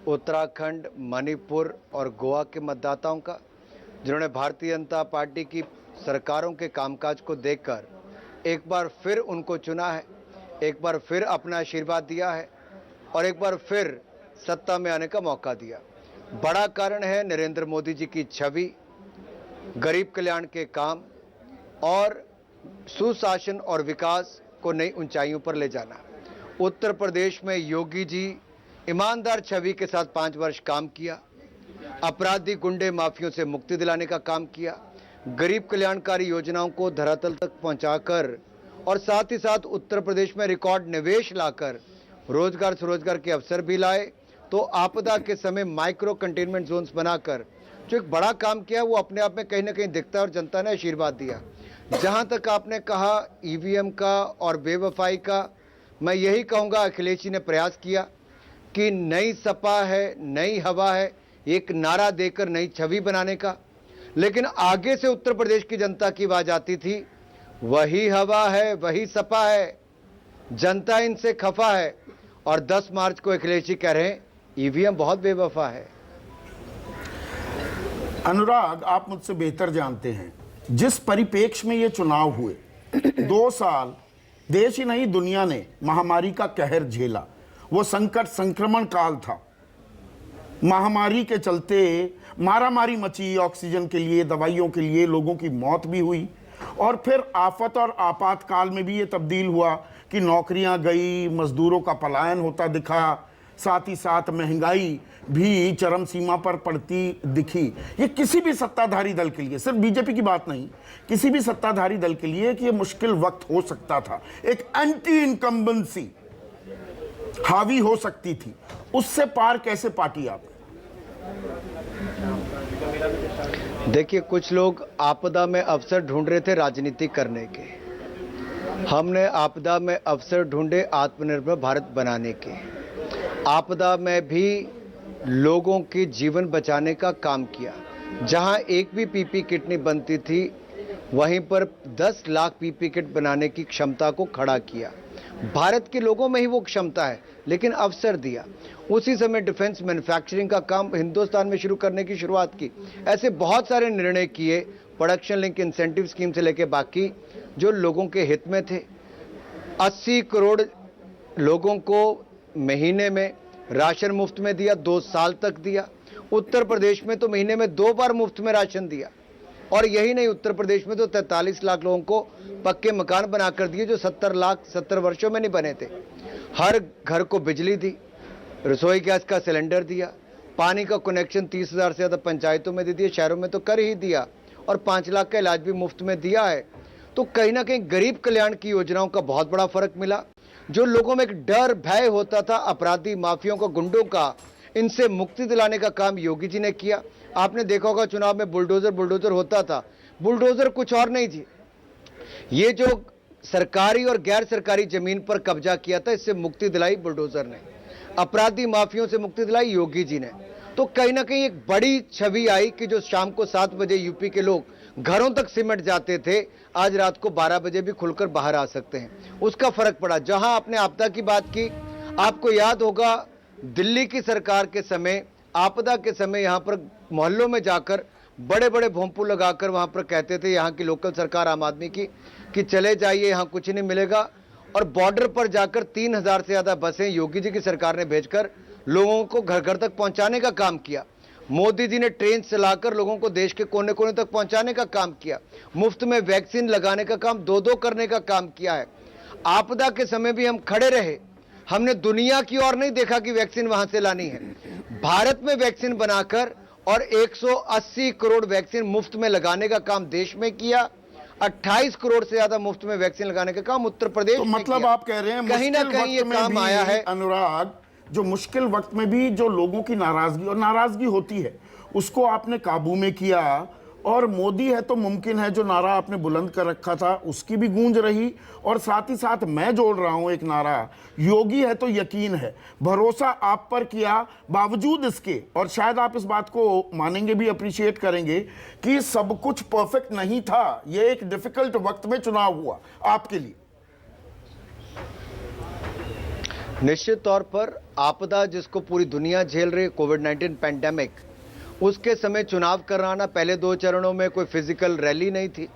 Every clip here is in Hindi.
उत्तराखंड, मणिपुर और गोवा के मतदाताओं का, जिन्होंने भारतीय जनता पार्टी की सरकारों के कामकाज को देखकर एक बार फिर उनको चुना है, एक बार फिर अपना आशीर्वाद दिया है और एक बार फिर सत्ता में आने का मौका दिया। बड़ा कारण है नरेंद्र मोदी जी की छवि, गरीब कल्याण के काम और सुशासन और विकास को नई ऊंचाइयों पर ले जाना। उत्तर प्रदेश में योगी जी ईमानदार छवि के साथ 5 वर्ष काम किया, अपराधी गुंडे माफियों से मुक्ति दिलाने का काम किया, गरीब कल्याणकारी योजनाओं को धरातल तक पहुंचाकर और साथ ही साथ उत्तर प्रदेश में रिकॉर्ड निवेश लाकर रोजगार स्वरोजगार के अवसर भी लाए। तो आपदा के समय माइक्रो कंटेनमेंट जोन्स बनाकर जो एक बड़ा काम किया वो अपने आप में कहीं ना कहीं दिखता है और जनता ने आशीर्वाद दिया। जहां तक आपने कहा ईवीएम का और बेवफाई का, मैं यही कहूंगा अखिलेश जी ने प्रयास किया कि नई सपा है, नई हवा है, एक नारा देकर नई छवि बनाने का, लेकिन आगे से उत्तर प्रदेश की जनता की आवाज आती थी, वही हवा है, वही सपा है, जनता इनसे खफा है। और 10 मार्च को अखिलेश जी कह रहे हैं ईवीएम बहुत बेवफा है। अनुराग, आप मुझसे बेहतर जानते हैं जिस परिप्रेक्ष्य में ये चुनाव हुए 2 साल देश ही नहीं दुनिया ने महामारी का कहर झेला। वो संकट संक्रमण काल था। महामारी के चलते मारामारी मची, ऑक्सीजन के लिए, दवाइयों के लिए, लोगों की मौत भी हुई और फिर आफत और आपातकाल में भी ये तब्दील हुआ कि नौकरियां गई, मजदूरों का पलायन होता दिखा, साथ ही साथ महंगाई भी चरम सीमा पर पड़ती दिखी। ये किसी भी सत्ताधारी दल के लिए, सिर्फ बीजेपी की बात नहीं, किसी भी सत्ताधारी दल के लिए कि ये मुश्किल वक्त हो सकता था, एक एंटी इनकम्बेंसी हावी हो सकती थी। उससे पार कैसे पाटी आप? देखिए, कुछ लोग आपदा में अवसर ढूंढ रहे थे राजनीति करने के, हमने आपदा में अवसर ढूंढे आत्मनिर्भर भारत बनाने के। आपदा में भी लोगों के जीवन बचाने का काम किया। जहां एक भी पीपी किट नहीं बनती थी, वहीं पर 10 लाख पीपी किट बनाने की क्षमता को खड़ा किया। भारत के लोगों में ही वो क्षमता है, लेकिन अवसर दिया। उसी समय डिफेंस मैन्युफैक्चरिंग का काम हिंदुस्तान में शुरू करने की शुरुआत की। ऐसे बहुत सारे निर्णय किए, प्रोडक्शन लिंक इंसेंटिव स्कीम से लेकर बाकी, जो लोगों के हित में थे। 80 करोड़ लोगों को महीने में राशन मुफ्त में दिया, 2 साल तक दिया। उत्तर प्रदेश में तो महीने में 2 बार मुफ्त में राशन दिया। और यही नहीं, उत्तर प्रदेश में तो 43 लाख लोगों को पक्के मकान बनाकर दिए जो 70 वर्षों में नहीं बने थे। हर घर को बिजली दी, रसोई गैस का सिलेंडर दिया, पानी का कनेक्शन 30,000 से ज़्यादा पंचायतों में दे दिए, शहरों में तो कर ही दिया, और 5 लाख का इलाज भी मुफ्त में दिया है। तो कहीं ना कहीं गरीब कल्याण की योजनाओं का बहुत बड़ा फर्क मिला। जो लोगों में एक डर भय होता था अपराधी माफियों का, गुंडों का, इनसे मुक्ति दिलाने का काम योगी जी ने किया। आपने देखा होगा चुनाव में बुलडोजर होता था, बुलडोजर कुछ और नहीं थी, ये जो सरकारी और गैर सरकारी जमीन पर कब्जा किया था, इससे मुक्ति दिलाई बुलडोजर ने। अपराधी माफियों से मुक्ति दिलाई योगी जी ने। तो कहीं ना कहीं एक बड़ी छवि आई कि जो शाम को 7 बजे यूपी के लोग घरों तक सिमट जाते थे, आज रात को 12 बजे भी खुलकर बाहर आ सकते हैं। उसका फर्क पड़ा। जहां आपने आपदा की बात की, आपको याद होगा दिल्ली की सरकार के समय, आपदा के समय यहां पर मोहल्लों में जाकर बड़े बड़े भोंपू लगाकर वहां पर कहते थे यहां की लोकल सरकार आम आदमी की कि चले जाइए, यहां कुछ नहीं मिलेगा। और बॉर्डर पर जाकर 3,000 से ज्यादा बसें योगी जी की सरकार ने भेजकर लोगों को घर घर तक पहुंचाने का काम किया। मोदी जी ने ट्रेन चलाकर लोगों को देश के कोने कोने तक पहुंचाने का काम किया। मुफ्त में वैक्सीन लगाने का काम 2-2 करने का काम किया है। आपदा के समय भी हम खड़े रहे, हमने दुनिया की ओर नहीं देखा कि वैक्सीन वहां से लानी है। भारत में वैक्सीन बनाकर और 180 करोड़ वैक्सीन मुफ्त में लगाने का काम देश में किया। 28 करोड़ से ज्यादा मुफ्त में वैक्सीन लगाने का काम उत्तर प्रदेश में मतलब किया। आप कह रहे हैं कहीं ना कहीं ये काम आया है। अनुराग, जो मुश्किल वक्त में भी जो लोगों की नाराजगी होती है, उसको आपने काबू में किया। और मोदी है तो मुमकिन है, जो नारा आपने बुलंद कर रखा था, उसकी भी गूंज रही। और साथ ही साथ मैं जोड़ रहा हूं एक नारा, योगी है तो यकीन है। भरोसा आप पर किया, बावजूद इसके, और शायद आप इस बात को मानेंगे भी, अप्रिशिएट करेंगे कि सब कुछ परफेक्ट नहीं था। यह एक डिफिकल्ट वक्त में चुनाव हुआ आपके लिए। निश्चित तौर पर आपदा जिसको पूरी दुनिया झेल रही है, कोविड-19 पैंडेमिक, उसके समय चुनाव कराना, पहले 2 चरणों में कोई फिजिकल रैली नहीं थी,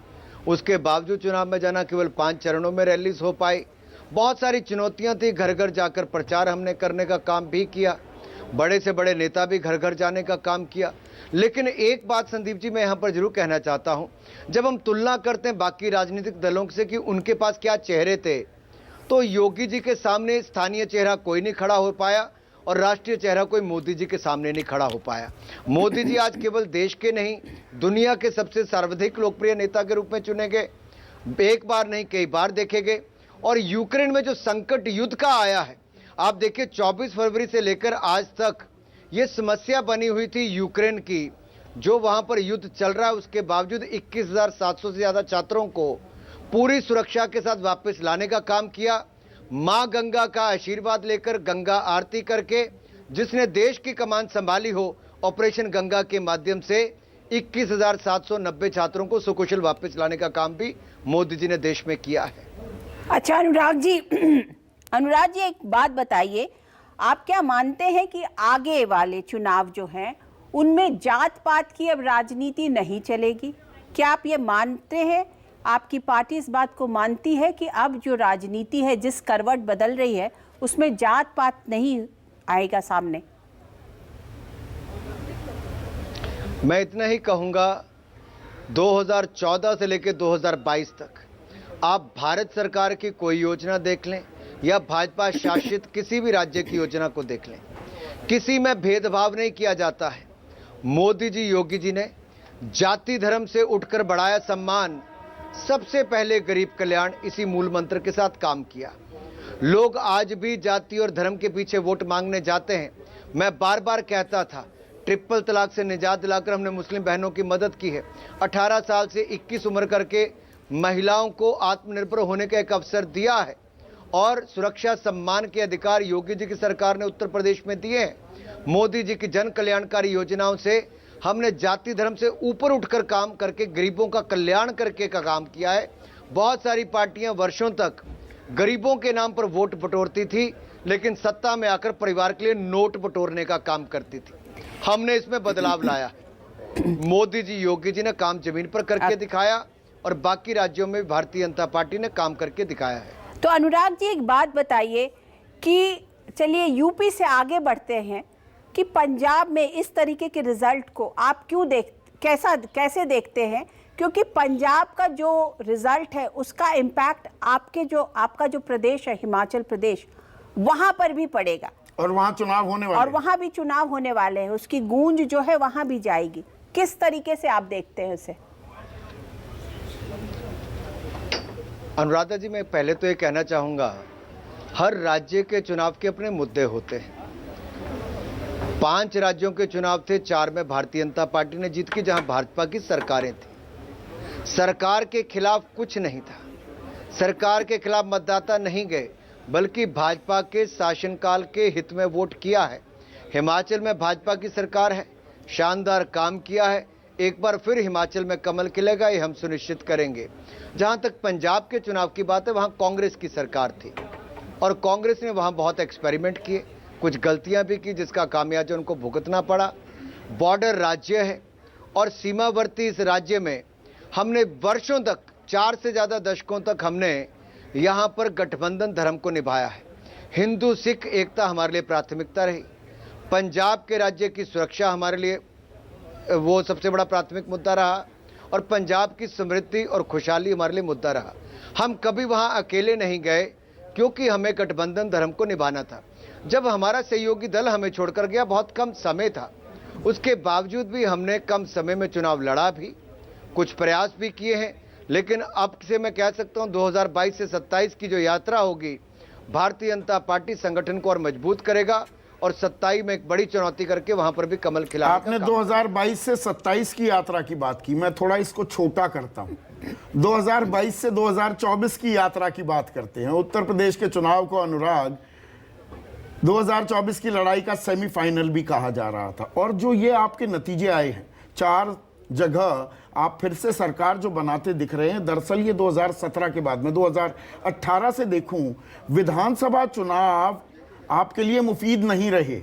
उसके बावजूद चुनाव में जाना, केवल 5 चरणों में रैलीज हो पाई। बहुत सारी चुनौतियां थी, घर घर जाकर प्रचार हमने करने का काम भी किया, बड़े से बड़े नेता भी घर घर जाने का काम किया। लेकिन एक बात संदीप जी मैं यहाँ पर जरूर कहना चाहता हूँ, जब हम तुलना करते हैं बाकी राजनीतिक दलों से कि उनके पास क्या चेहरे थे, तो योगी जी के सामने स्थानीय चेहरा कोई नहीं खड़ा हो पाया और राष्ट्रीय चेहरा कोई मोदी जी के सामने नहीं खड़ा हो पाया। मोदी जी आज केवल देश के नहीं, दुनिया के सबसे सर्वाधिक लोकप्रिय नेता के रूप में चुने गए, एक बार नहीं कई बार देखे गए। और यूक्रेन में जो संकट युद्ध का आया है, आप देखिए 24 फरवरी से लेकर आज तक ये समस्या बनी हुई थी यूक्रेन की, जो वहां पर युद्ध चल रहा है, उसके बावजूद 21,700 से ज्यादा छात्रों को पूरी सुरक्षा के साथ वापस लाने का काम किया। मां गंगा का आशीर्वाद लेकर, गंगा आरती करके, जिसने देश की कमान संभाली हो, ऑपरेशन गंगा के माध्यम से 21,790 छात्रों को सुकुशल वापस लाने का काम भी मोदी जी ने देश में किया है। अच्छा अनुराग जी, अनुराग जी एक बात बताइए, आप क्या मानते हैं कि आगे वाले चुनाव जो हैं उनमें जात पात की अब राजनीति नहीं चलेगी? क्या आप ये मानते हैं, आपकी पार्टी इस बात को मानती है कि अब जो राजनीति है, जिस करवट बदल रही है, उसमें जात पात नहीं आएगा सामने? मैं इतना ही कहूंगा, 2014 से लेकर 2022 तक आप भारत सरकार की कोई योजना देख लें या भाजपा शासित किसी भी राज्य की योजना को देख लें, किसी में भेदभाव नहीं किया जाता है। मोदी जी, योगी जी ने जाति धर्म से उठकर बढ़ाया सम्मान, सबसे पहले गरीब कल्याण, इसी मूल मंत्र के साथ काम किया। लोग आज भी जाति और धर्म के पीछे वोट मांगने जाते हैं। मैं बार बार कहता था, ट्रिपल तलाक से निजात दिलाकर हमने मुस्लिम बहनों की मदद की है। 18 साल से 21 उम्र करके महिलाओं को आत्मनिर्भर होने का एक अवसर दिया है और सुरक्षा सम्मान के अधिकार योगी जी की सरकार ने उत्तर प्रदेश में दिए हैं। मोदी जी की जन कल्याणकारी योजनाओं से हमने जाति धर्म से ऊपर उठकर काम करके गरीबों का कल्याण करके का काम किया है। बहुत सारी पार्टियां वर्षों तक गरीबों के नाम पर वोट बटोरती थी, लेकिन सत्ता में आकर परिवार के लिए नोट बटोरने का काम करती थी। हमने इसमें बदलाव लाया है। मोदी जी, योगी जी ने काम जमीन पर करके दिखाया और बाकी राज्यों में भारतीय जनता पार्टी ने काम करके दिखाया है। तो अनुराग जी एक बात बताइए कि चलिए यूपी से बढ़ते हैं कि पंजाब में इस तरीके के रिजल्ट को आप कैसे देखते हैं? क्योंकि पंजाब का जो रिजल्ट है उसका इम्पैक्ट आपका जो प्रदेश है, हिमाचल प्रदेश, वहां पर भी पड़ेगा और वहां चुनाव होने वाले, और वहां भी चुनाव होने वाले हैं, उसकी गूंज जो है वहां भी जाएगी। किस तरीके से आप देखते हैं उसे? अनुराधा जी, मैं पहले तो ये कहना चाहूंगा, हर राज्य के चुनाव के अपने मुद्दे होते हैं। 5 राज्यों के चुनाव थे, 4 में भारतीय जनता पार्टी ने जीत की, जहां भाजपा की सरकारें थी। सरकार के खिलाफ कुछ नहीं था, सरकार के खिलाफ मतदाता नहीं गए, बल्कि भाजपा के शासनकाल के हित में वोट किया है। हिमाचल में भाजपा की सरकार है, शानदार काम किया है। एक बार फिर हिमाचल में कमल खिलेगा, ये हम सुनिश्चित करेंगे। जहां तक पंजाब के चुनाव की बात है, वहां कांग्रेस की सरकार थी और कांग्रेस ने वहां बहुत एक्सपेरिमेंट किए, कुछ गलतियां भी की, जिसका खामियाजा उनको भुगतना पड़ा। बॉर्डर राज्य है और सीमावर्ती इस राज्य में हमने वर्षों तक, 4 से ज़्यादा दशकों तक हमने यहाँ पर गठबंधन धर्म को निभाया है। हिंदू सिख एकता हमारे लिए प्राथमिकता रही। पंजाब के राज्य की सुरक्षा हमारे लिए वो सबसे बड़ा प्राथमिक मुद्दा रहा और पंजाब की समृद्धि और खुशहाली हमारे लिए मुद्दा रहा। हम कभी वहाँ अकेले नहीं गए, क्योंकि हमें गठबंधन धर्म को निभाना था। जब हमारा सहयोगी दल हमें छोड़कर गया, बहुत कम समय था, उसके बावजूद भी हमने कम समय में चुनाव लड़ा भी, कुछ प्रयास भी किए हैं। लेकिन अब से मैं कह सकता हूं, 2022 से 27 की जो यात्रा होगी, भारतीय जनता पार्टी संगठन को और मजबूत करेगा और 27 में एक बड़ी चुनौती करके वहां पर भी कमल खिलाने का आपने 2022 से 27 की यात्रा की बात की, मैं थोड़ा इसको छोटा करता हूं। 2022 से 2024 की यात्रा की बात करते हैं। उत्तर प्रदेश के चुनाव को, अनुराग, 2024 की लड़ाई का सेमीफाइनल भी कहा जा रहा था। और जो ये आपके नतीजे आए हैं, 4 जगह आप फिर से सरकार जो बनाते दिख रहे हैं, दरअसल ये 2017 के बाद में 2018 से देखूं, विधानसभा चुनाव आपके लिए मुफीद नहीं रहे,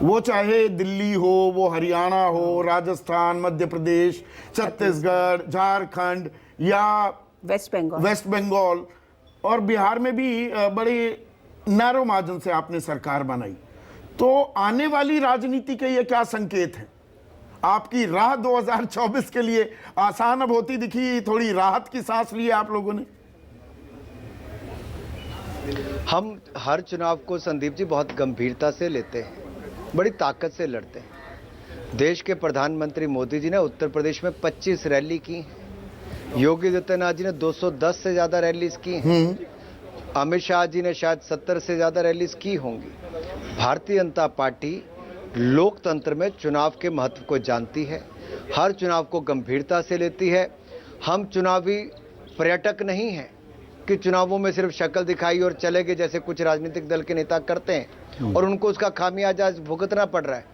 वो चाहे दिल्ली हो, वो हरियाणा हो, राजस्थान, मध्य प्रदेश, छत्तीसगढ़, झारखंड या वेस्ट बंगाल और बिहार में भी बड़े नैरो मार्जिन से आपने सरकार बनाई। तो आने वाली राजनीति के ये क्या संकेत हैं? आपकी राह 2024 के लिए आसान अब होती दिखी, थोड़ी राहत की सांस ली आप लोगों ने? हम हर चुनाव को संदीप जी बहुत गंभीरता से लेते हैं, बड़ी ताकत से लड़ते हैं। देश के प्रधानमंत्री मोदी जी ने उत्तर प्रदेश में 25 रैली की, योगी आदित्यनाथ जी ने 210 से ज्यादा रैलीज की हैं, अमित शाह जी ने शायद 70 से ज्यादा रैलीज की होंगी। भारतीय जनता पार्टी लोकतंत्र में चुनाव के महत्व को जानती है, हर चुनाव को गंभीरता से लेती है। हम चुनावी पर्यटक नहीं हैं कि चुनावों में सिर्फ शक्ल दिखाई और चले गए जैसे कुछ राजनीतिक दल के नेता करते हैं और उनको उसका खामियाजा भुगतना पड़ रहा है।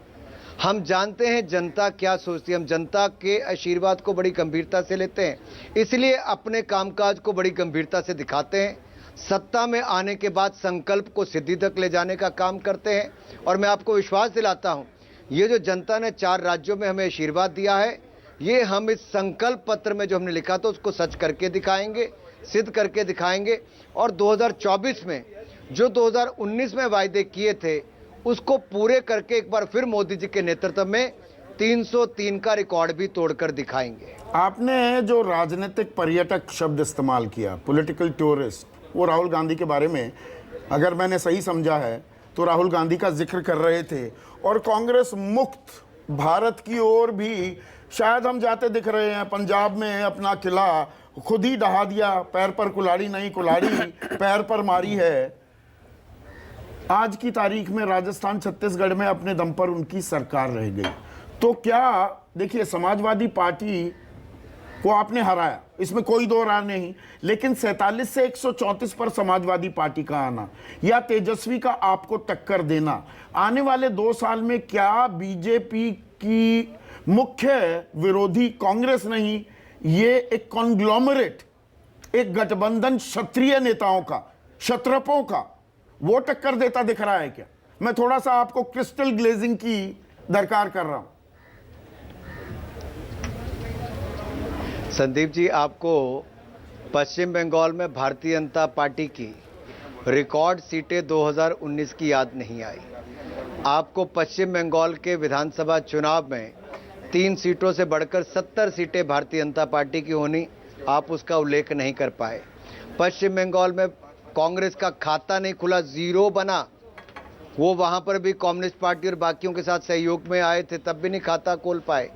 हम जानते हैं जनता क्या सोचती है, हम जनता के आशीर्वाद को बड़ी गंभीरता से लेते हैं, इसलिए अपने कामकाज को बड़ी गंभीरता से दिखाते हैं। सत्ता में आने के बाद संकल्प को सिद्धि तक ले जाने का काम करते हैं और मैं आपको विश्वास दिलाता हूं, ये जो जनता ने 4 राज्यों में हमें आशीर्वाद दिया है, ये हम इस संकल्प पत्र में जो हमने लिखा था उसको सच करके दिखाएंगे, सिद्ध करके दिखाएंगे और 2024 में जो 2019 में वायदे किए थे उसको पूरे करके एक बार फिर मोदी जी के नेतृत्व में 303 का रिकॉर्ड भी तोड़कर दिखाएंगे। आपने जो राजनीतिक पर्यटक शब्द इस्तेमाल किया, पॉलिटिकल टूरिस्ट, वो राहुल गांधी के बारे में अगर मैंने सही समझा है तो राहुल गांधी का जिक्र कर रहे थे और कांग्रेस मुक्त भारत की ओर भी शायद हम जाते दिख रहे हैं। पंजाब में अपना किला खुद ही ढहा दिया, पैर पर कुल्हाड़ी नहीं कुल्हाड़ी पैर पर मारी है। आज की तारीख में राजस्थान छत्तीसगढ़ में अपने दम पर उनकी सरकार रह गई। तो क्या देखिए, समाजवादी पार्टी को आपने हराया, इसमें कोई दो राय नहीं, लेकिन 47 से 134 पर समाजवादी पार्टी का आना या तेजस्वी का आपको टक्कर देना आने वाले 2 साल में क्या बीजेपी की मुख्य विरोधी कांग्रेस नहीं, ये एक कॉन्ग्लोमरेट, एक गठबंधन क्षत्रिय नेताओं का, क्षत्रपों का, वो टक्कर देता दिख रहा है क्या? मैं थोड़ा सा आपको क्रिस्टल ग्लेजिंग की दरकार कर रहा हूं। संदीप जी, आपको पश्चिम बंगाल में भारतीय जनता पार्टी की रिकॉर्ड सीटें 2019 की याद नहीं आई। आपको पश्चिम बंगाल के विधानसभा चुनाव में 3 सीटों से बढ़कर 70 सीटें भारतीय जनता पार्टी की होनी, आप उसका उल्लेख नहीं कर पाए। पश्चिम बंगाल में कांग्रेस का खाता नहीं खुला, 0 बना। वो वहां पर भी कम्युनिस्ट पार्टी और बाकियों के साथ सहयोग में आए थे, तब भी नहीं खाता खोल पाए।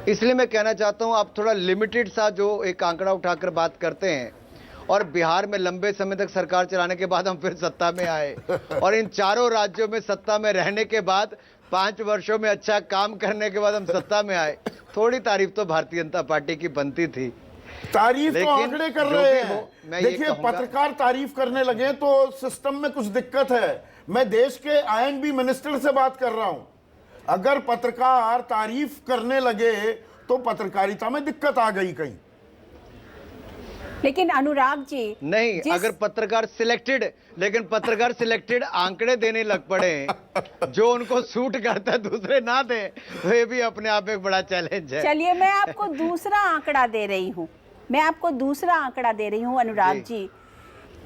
इसलिए मैं कहना चाहता हूं, आप थोड़ा लिमिटेड सा जो एक आंकड़ा उठाकर बात करते हैं। और बिहार में लंबे समय तक सरकार चलाने के बाद हम फिर सत्ता में आए और इन चारों राज्यों में सत्ता में रहने के बाद 5 वर्षों में अच्छा काम करने के बाद हम सत्ता में आए। थोड़ी तारीफ तो भारतीय जनता पार्टी की बनती थी। तारीफ तो आंकड़े कर रहे हैं। देखिए, पत्रकार तारीफ करने लगे तो सिस्टम में कुछ दिक्कत है। मैं देश के आईएनबी मिनिस्टर से बात कर रहा हूं। अगर पत्रकार तारीफ करने लगे तो पत्रकारिता में दिक्कत आ गई कहीं। लेकिन अनुराग जी नहीं, अगर पत्रकार सिलेक्टेड, लेकिन पत्रकार सिलेक्टेड आंकड़े देने लग पड़े जो उनको सूट करता है दूसरे ना दे, तो ये भी अपने आप एक बड़ा चैलेंज है। चलिए, मैं आपको दूसरा आंकड़ा दे रही हूँ, अनुराग जी,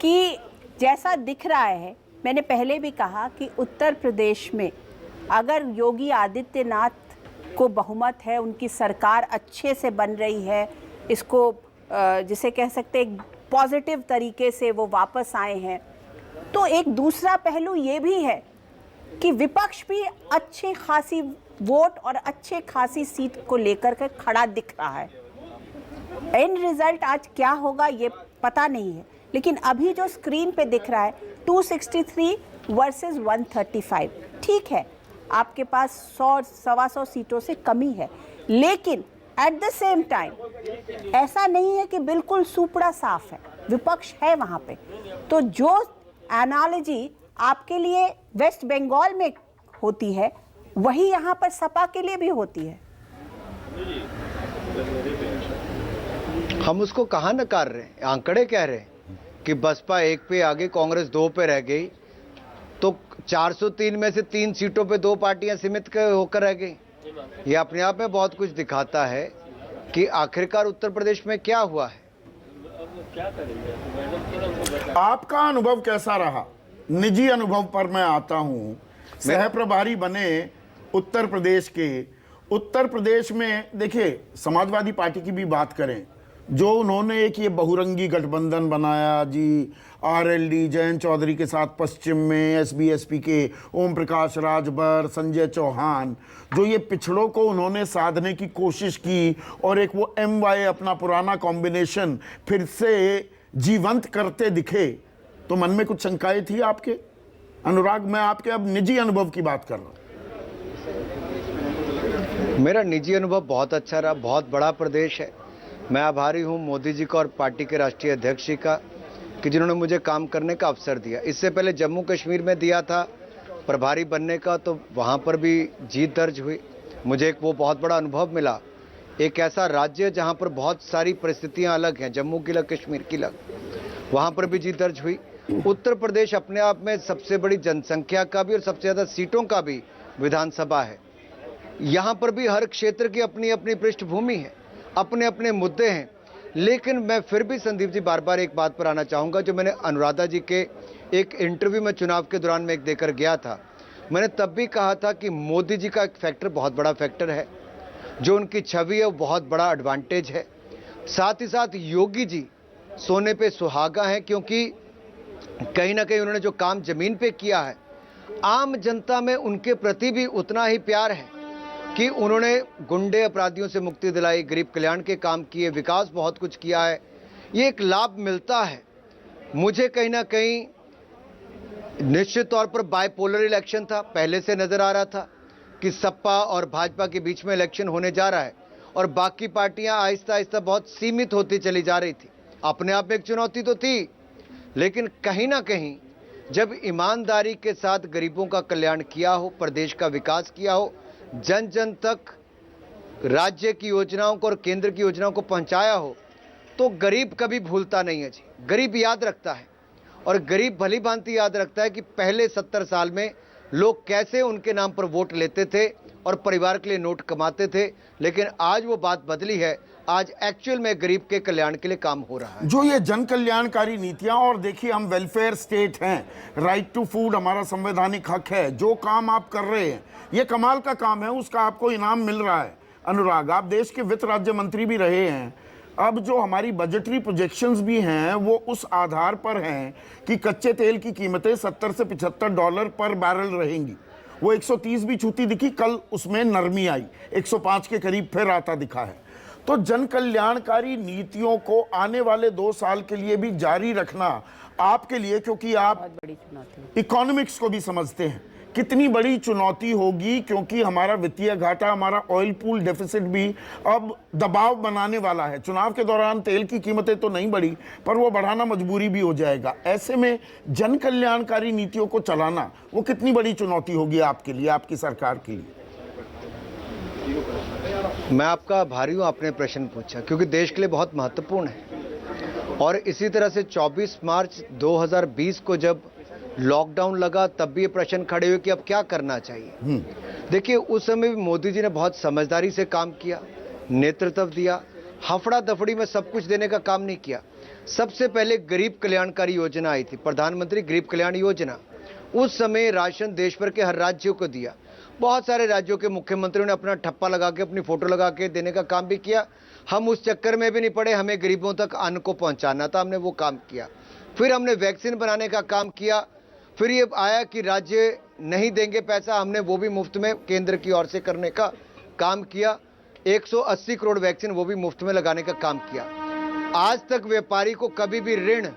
कि जैसा दिख रहा है, मैंने पहले भी कहा कि उत्तर प्रदेश में अगर योगी आदित्यनाथ को बहुमत है, उनकी सरकार अच्छे से बन रही है, इसको जिसे कह सकते हैं पॉजिटिव तरीके से वो वापस आए हैं, तो एक दूसरा पहलू ये भी है कि विपक्ष भी अच्छे खासी वोट और अच्छे खासी सीट को लेकर के खड़ा दिख रहा है। एंड रिजल्ट आज क्या होगा ये पता नहीं है, लेकिन अभी जो स्क्रीन पे दिख रहा है 263 वर्सेस 135, ठीक है, आपके पास 100-125 सीटों से कमी है, लेकिन एट द सेम टाइम ऐसा नहीं है कि बिल्कुल सुपड़ा साफ है, विपक्ष है वहां पे। तो जो एनालॉजी आपके लिए वेस्ट बंगाल में होती है वही यहां पर सपा के लिए भी होती है। हम उसको कहां नकार रहे हैं, आंकड़े कह रहे हैं कि बसपा 1 पे आगे, कांग्रेस 2 पे रह गई। तो 403 में से 3 सीटों पे 2 पार्टियां सीमित होकर रह गई। ये अपने आप में बहुत कुछ दिखाता है कि आखिरकार उत्तर प्रदेश में क्या हुआ है। आपका अनुभव कैसा रहा? निजी अनुभव पर मैं आता हूं। सह प्रभारी बने उत्तर प्रदेश के। उत्तर प्रदेश में देखिए, समाजवादी पार्टी की भी बात करें, जो उन्होंने एक ये बहुरंगी गठबंधन बनाया जी, आरएलडी जयंत चौधरी के साथ पश्चिम में, एसबीएसपी के ओम प्रकाश राजभर, संजय चौहान, जो ये पिछड़ों को उन्होंने साधने की कोशिश की और एक वो एमवाई अपना पुराना कॉम्बिनेशन फिर से जीवंत करते दिखे, तो मन में कुछ शंकाएं थी आपके? अनुराग, मैं आपके अब निजी अनुभव की बात कर रहा हूं। मेरा निजी अनुभव बहुत अच्छा रहा। बहुत बड़ा प्रदेश है। मैं आभारी हूं मोदी जी का और पार्टी के राष्ट्रीय अध्यक्ष जी का कि जिन्होंने मुझे काम करने का अवसर दिया। इससे पहले जम्मू कश्मीर में दिया था प्रभारी बनने का, तो वहां पर भी जीत दर्ज हुई। मुझे एक वो बहुत बड़ा अनुभव मिला। एक ऐसा राज्य जहां पर बहुत सारी परिस्थितियां अलग हैं, जम्मू की अलग, कश्मीर की अलग, वहां पर भी जीत दर्ज हुई। उत्तर प्रदेश अपने आप में सबसे बड़ी जनसंख्या का भी और सबसे ज़्यादा सीटों का भी विधानसभा है। यहाँ पर भी हर क्षेत्र की अपनी अपनी पृष्ठभूमि है, अपने अपने मुद्दे हैं। लेकिन मैं फिर भी संदीप जी बार बार एक बात पर आना चाहूँगा, जो मैंने अनुराधा जी के एक इंटरव्यू में चुनाव के दौरान में एक देकर गया था। मैंने तब भी कहा था कि मोदी जी का एक फैक्टर बहुत बड़ा फैक्टर है, जो उनकी छवि है वो बहुत बड़ा एडवांटेज है। साथ ही साथ योगी जी सोने पे सुहागा हैं, क्योंकि कहीं ना कहीं उन्होंने जो काम जमीन पे किया है, आम जनता में उनके प्रति भी उतना ही प्यार है कि उन्होंने गुंडे अपराधियों से मुक्ति दिलाई, गरीब कल्याण के काम किए, विकास बहुत कुछ किया है। ये एक लाभ मिलता है। मुझे कहीं ना कहीं निश्चित तौर पर बाइपोलर इलेक्शन था, पहले से नजर आ रहा था कि सपा और भाजपा के बीच में इलेक्शन होने जा रहा है और बाकी पार्टियां आहिस्ता आहिस्ता बहुत सीमित होती चली जा रही थी। अपने आप में एक चुनौती तो थी, लेकिन कहीं ना कहीं जब ईमानदारी के साथ गरीबों का कल्याण किया हो, प्रदेश का विकास किया हो, जन जन तक राज्य की योजनाओं को और केंद्र की योजनाओं को पहुंचाया हो, तो गरीब कभी भूलता नहीं है जी। गरीब याद रखता है, और गरीब भली भांति याद रखता है कि पहले 70 साल में लोग कैसे उनके नाम पर वोट लेते थे और परिवार के लिए नोट कमाते थे। लेकिन आज वो बात बदली है। आज एक्चुअल में गरीब के कल्याण के लिए काम हो रहा है। जो ये जन कल्याणकारी नीतियां, और देखिए हम वेलफेयर स्टेट हैं, राइट टू फूड हमारा संवैधानिक हक है, जो काम आप कर रहे हैं ये कमाल का काम है, उसका आपको इनाम मिल रहा है। अनुराग, आप देश के वित्त राज्य मंत्री भी रहे हैं। अब जो हमारी बजटरी प्रोजेक्शंस भी हैं वो उस आधार पर हैं कि कच्चे तेल की कीमतें $70 से $75 पर बैरल रहेंगी। वो 130 भी छूती दिखी, कल उसमें नरमी आई, 105 के करीब फिर आता दिखा है। तो जन कल्याणकारी नीतियों को आने वाले 2 साल के लिए भी जारी रखना आपके लिए, क्योंकि आप इकोनॉमिक्स को भी समझते हैं, कितनी बड़ी चुनौती होगी, क्योंकि हमारा वित्तीय घाटा, हमारा ऑयल पूल डेफिसिट भी अब दबाव बनाने वाला है। चुनाव के दौरान तेल की कीमतें तो नहीं बढ़ी, पर वो बढ़ाना मजबूरी भी हो जाएगा। ऐसे में जन कल्याणकारी नीतियों को चलाना वो कितनी बड़ी चुनौती होगी आपके लिए, आपकी सरकार के लिए? मैं आपका आभारी हूं, आपने प्रश्न पूछा, क्योंकि देश के लिए बहुत महत्वपूर्ण है। और इसी तरह से 24 मार्च 2020 को जब लॉकडाउन लगा, तब भी ये प्रश्न खड़े हुए कि अब क्या करना चाहिए। देखिए, उस समय भी मोदी जी ने बहुत समझदारी से काम किया, नेतृत्व दिया। हफड़ा दफड़ी में सब कुछ देने का काम नहीं किया। सबसे पहले गरीब कल्याणकारी योजना आई थी, प्रधानमंत्री गरीब कल्याण योजना। उस समय राशन देश भर के हर राज्यों को दिया। बहुत सारे राज्यों के मुख्यमंत्रियों ने अपना ठप्पा लगा के, अपनी फोटो लगा के देने का काम भी किया। हम उस चक्कर में भी नहीं पड़े, हमें गरीबों तक अन्न को पहुंचाना था, हमने वो काम किया। फिर हमने वैक्सीन बनाने का काम किया। फिर ये आया कि राज्य नहीं देंगे पैसा, हमने वो भी मुफ्त में केंद्र की ओर से करने का काम किया। 180 करोड़ वैक्सीन वो भी मुफ्त में लगाने का काम किया। आज तक व्यापारी को कभी भी ऋण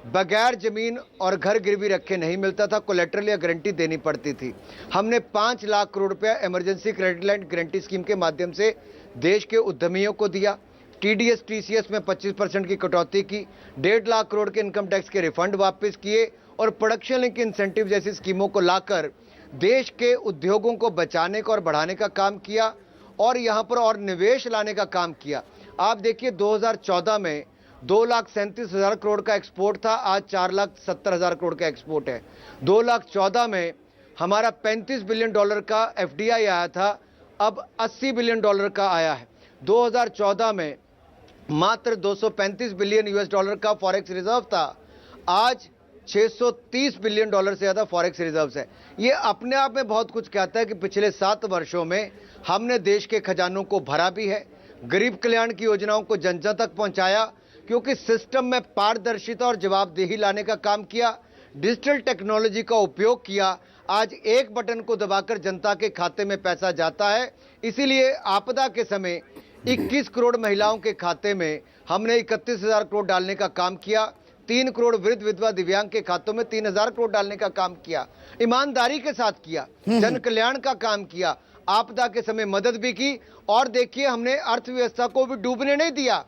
बगैर जमीन और घर गिरवी रखे नहीं मिलता था, कोलेटरल या गारंटी देनी पड़ती थी। हमने 5 लाख करोड़ रुपया emergency credit line guarantee scheme के माध्यम से देश के उद्यमियों को दिया। TDS TCS में 25% की कटौती की, 1.5 लाख करोड़ के इनकम टैक्स के रिफंड वापस किए और प्रोडक्शन लिंक इंसेंटिव जैसी स्कीमों को लाकर देश के उद्योगों को बचाने का और बढ़ाने का काम किया और यहाँ पर और निवेश लाने का काम किया। आप देखिए, 2014 में 2,37,000 करोड़ का एक्सपोर्ट था, आज 4,70,000 करोड़ का एक्सपोर्ट है। 2014 में हमारा $35 बिलियन का एफडीआई आया था, अब $80 बिलियन का आया है। 2014 में मात्र $235 बिलियन का फॉरेक्स रिजर्व था, आज $630 बिलियन से ज़्यादा फॉरेक्स रिजर्व्स है। ये अपने आप में बहुत कुछ कहता है कि पिछले 7 वर्षों में हमने देश के खजानों को भरा भी है, गरीब कल्याण की योजनाओं को जन जन तक पहुंचाया, क्योंकि सिस्टम में पारदर्शिता और जवाबदेही लाने का काम किया, डिजिटल टेक्नोलॉजी का उपयोग किया। आज एक बटन को दबाकर जनता के खाते में पैसा जाता है। इसीलिए आपदा के समय 21 करोड़ महिलाओं के खाते में हमने 31,000 करोड़ डालने का काम किया, 3 करोड़ वृद्ध विधवा दिव्यांग के खातों में 3,000 करोड़ डालने का काम किया, ईमानदारी के साथ किया, जन कल्याण का काम किया, आपदा के समय मदद भी की। और देखिए, हमने अर्थव्यवस्था को भी डूबने नहीं दिया।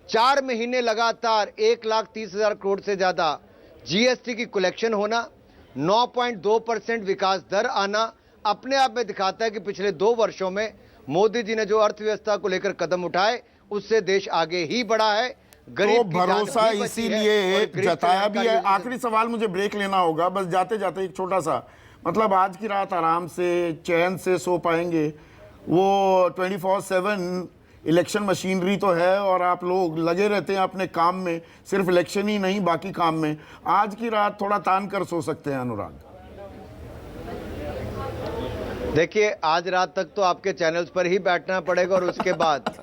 4 महीने लगातार 1,30,000 करोड़ से ज्यादा जीएसटी की कलेक्शन होना, 9.2% विकास दर आना अपने आप में दिखाता है कि पिछले 2 वर्षों में मोदी जी ने जो अर्थव्यवस्था को लेकर कदम उठाए उससे देश आगे ही बढ़ा है। तो भरोसा इसीलिए जताया भी है। आखिरी सवाल, मुझे ब्रेक लेना होगा, बस जाते जाते एक छोटा सा, मतलब आज की रात आराम से चैन से सो पाएंगे? वो 24/7 इलेक्शन मशीनरी तो है और आप लोग लगे रहते हैं अपने काम में, सिर्फ इलेक्शन ही नहीं बाकी काम में। आज की रात थोड़ा तान कर सो सकते हैं अनुराग? देखिए, आज रात तक तो आपके चैनल्स पर ही बैठना पड़ेगा और उसके बाद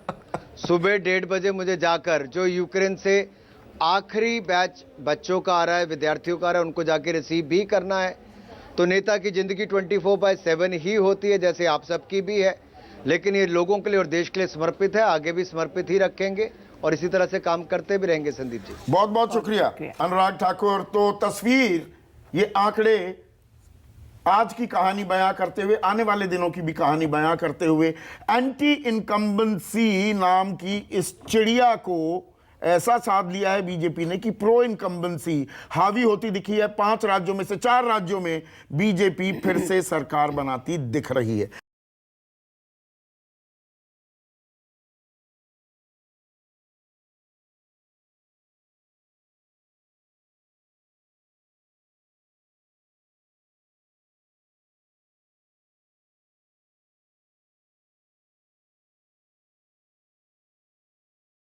सुबह 1:30 बजे मुझे जाकर जो यूक्रेन से आखिरी बैच बच्चों का आ रहा है, विद्यार्थियों का आ रहा है, उनको जाके रिसीव भी करना है। तो नेता की जिंदगी 24/7 ही होती है, जैसे आप सबकी भी है, लेकिन ये लोगों के लिए और देश के लिए समर्पित है, आगे भी समर्पित ही रखेंगे और इसी तरह से काम करते भी रहेंगे। संदीप जी, बहुत बहुत शुक्रिया अनुराग ठाकुर। तो तस्वीर, ये आंकड़े आज की कहानी बयां करते हुए, आने वाले दिनों की भी कहानी बयां करते हुए, एंटी इनकम्बेंसी नाम की इस चिड़िया को ऐसा साध लिया है बीजेपी ने कि प्रो इनकम्बेंसी हावी होती दिखी है। 5 राज्यों में से 4 राज्यों में बीजेपी फिर से सरकार बनाती दिख रही है।